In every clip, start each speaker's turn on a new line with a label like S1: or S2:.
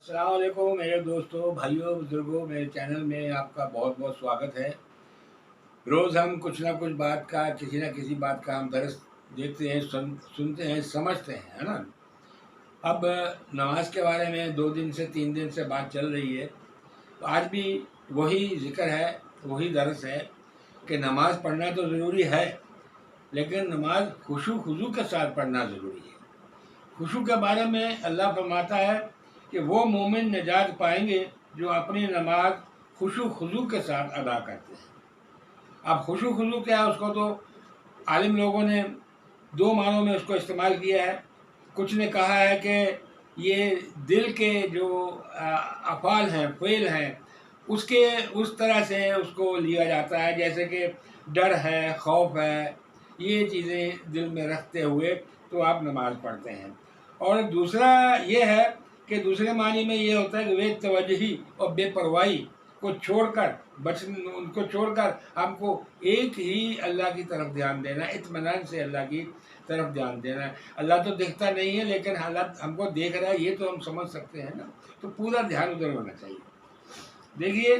S1: السلام علیکم میرے دوستوں، بھائیوں، بزرگوں، میرے چینل میں آپ کا بہت بہت سواگت ہے۔ روز ہم کچھ نہ کچھ بات کا، کسی نہ کسی بات کا ہم درس دیکھتے ہیں، سنتے ہیں، سمجھتے ہیں، ہے نا۔ اب نماز کے بارے میں 2 دن سے 3 دن سے بات چل رہی ہے، تو آج بھی وہی ذکر ہے، وہی درس ہے کہ نماز پڑھنا تو ضروری ہے، لیکن نماز خشوع خضوع کے ساتھ پڑھنا ضروری ہے۔ خشوع کے بارے میں اللہ فرماتا ہے کہ وہ مومن نجات پائیں گے جو اپنی نماز خشوع خضوع کے ساتھ ادا کرتے ہیں۔ اب خشوع خضوع کیا ہے، اس کو تو عالم لوگوں نے 2 معنوں میں اس کو استعمال کیا ہے۔ کچھ نے کہا ہے کہ یہ دل کے جو افعال ہیں، فعل ہیں، اس طرح سے اس کو لیا جاتا ہے، جیسے کہ ڈر ہے، خوف ہے، یہ چیزیں دل میں رکھتے ہوئے تو آپ نماز پڑھتے ہیں۔ اور دوسرا یہ ہے کہ دوسرے معنی میں یہ ہوتا ہے کہ بے توجہی اور بے پرواہی کو چھوڑ کر ان کو چھوڑ کر ہم کو ایک ہی اللہ کی طرف دھیان دینا، اطمینان سے اللہ کی طرف دھیان دینا ہے۔ اللہ تو دیکھتا نہیں ہے، لیکن حالات ہم کو دیکھ رہا ہے، یہ تو ہم سمجھ سکتے ہیں نا، تو پورا دھیان ادھر ہونا چاہیے۔ دیکھیے،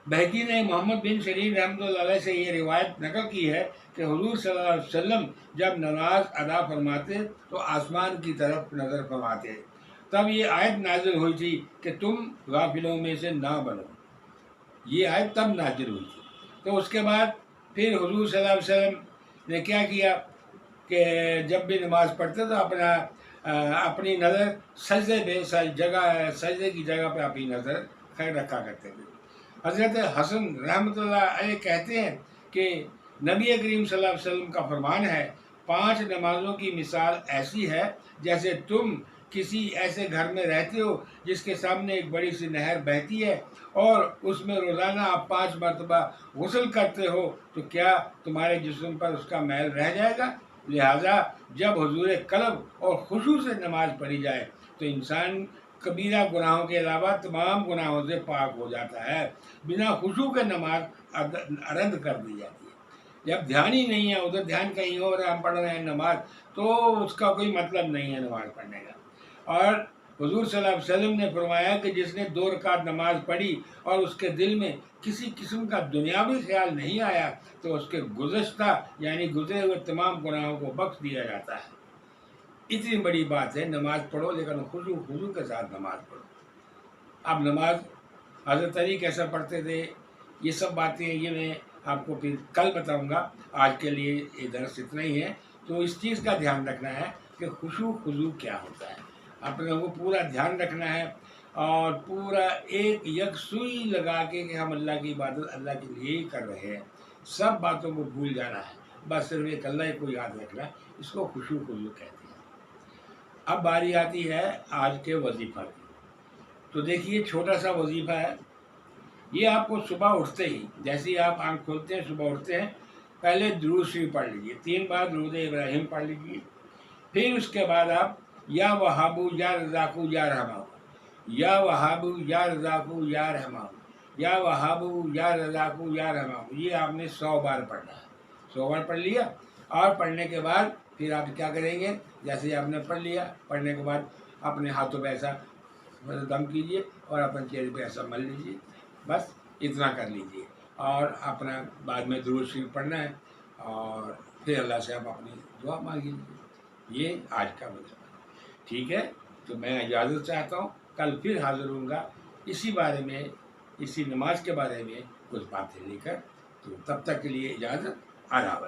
S1: بہقی نے محمد بن سیرین رحمۃ اللہ علیہ سے یہ روایت نقل کی ہے کہ حضور صلی اللہ علیہ وسلم جب نماز ادا فرماتے تو آسمان کی طرف نظر فرماتے، تب یہ آیت نازل ہوئی تھی کہ تم غافلوں میں سے نہ بنو۔ یہ آیت تب نازل ہوئی تھی۔ تو اس کے بعد پھر حضور صلی اللہ علیہ وسلم نے کیا کیا کہ جب بھی نماز پڑھتے تو اپنی نظر سجدے کی جگہ پہ اپنی نظر خیر رکھا کرتے تھے۔ حضرت حسن رحمۃ اللہ علیہ کہتے ہیں کہ نبی کریم صلی اللہ علیہ وسلم کا فرمان ہے، 5 نمازوں کی مثال ایسی ہے جیسے تم کسی ایسے گھر میں رہتے ہو جس کے سامنے ایک بڑی سی نہر بہتی ہے اور اس میں روزانہ آپ 5 مرتبہ غسل کرتے ہو، تو کیا تمہارے جسم پر اس کا میل رہ جائے گا؟ لہٰذا جب حضور قلب اور خشوع سے نماز پڑھی جائے تو انسان کبیرہ گناہوں کے علاوہ تمام گناہوں سے پاک ہو جاتا ہے۔ بنا خشوع کے نماز رد کر دی جاتی ہے۔ جب دھیان ہی نہیں ہے، ادھر دھیان کہیں اور ہم پڑھ رہے ہیں نماز، تو اس کا کوئی مطلب نہیں ہے نماز پڑھنے کا۔ اور حضور صلی اللہ علیہ وسلم نے فرمایا کہ جس نے 2 رکعت نماز پڑھی اور اس کے دل میں کسی قسم کا دنیاوی خیال نہیں آیا تو اس کے گزشتہ یعنی گزرے ہوئے تمام گناہوں کو بخش دیا جاتا ہے۔ اتنی بڑی بات ہے، نماز پڑھو لیکن خشوع خضوع کے ساتھ نماز پڑھو۔ اب نماز حضرت علی کیسا پڑھتے تھے، یہ سب باتیں یہ میں آپ کو پھر کل بتاؤں گا۔ آج کے لیے یہ درس اتنا ہی ہے۔ تو اس چیز کا دھیان رکھنا ہے کہ خشوع خضوع کیا ہوتا ہے، اپنے کو پورا دھیان رکھنا ہے اور پورا ایک یکسوئی لگا کے کہ ہم اللہ کی عبادت اللہ کے لیے ہی کر رہے ہیں، سب باتوں کو بھول جانا ہے، بس صرف ایک اللہ کو یاد رکھنا ہے۔ اس کو خشوع خضوع کہتے ہیں۔ اب باری آتی ہے آج کے وظیفہ کی۔ تو دیکھیے، چھوٹا سا وظیفہ ہے یہ۔ آپ کو صبح اٹھتے ہی، جیسے ہی آپ آنکھ کھولتے ہیں، صبح اٹھتے ہیں، پہلے درود شریف پڑھ لیجیے، 3 بار درود ابراہیم پڑھ لیجیے۔ پھر اس کے بعد آپ یا وہابو یا رزاقو یا رحماؤ، یا وہابو یا رزاقو یا رحماؤ، یا وہابو یا رزاقو یا رحماؤ، یہ آپ نے 100 بار پڑھنا ہے۔ 100 بار پڑھ لیا، اور پڑھنے کے بعد پھر آپ کیا کریں گے، جیسے آپ نے پڑھ لیا، پڑھنے کے بعد اپنے ہاتھوں پہ ایسا دم کیجیے اور اپنے چہرے پہ ایسا مل لیجیے، بس اتنا کر لیجیے، اور اپنا بعد میں درود شریف پڑھنا ہے، اور پھر اللہ سے آپ اپنی دعا مانگی لیجیے۔ یہ آج کا وظیفہ ہے، ٹھیک ہے؟ تو میں اجازت چاہتا ہوں، کل پھر حاضر ہوں گا اسی بارے میں، اسی نماز کے بارے میں کچھ باتیں لے کر۔ تو تب تک کے لیے اجازت، آداب۔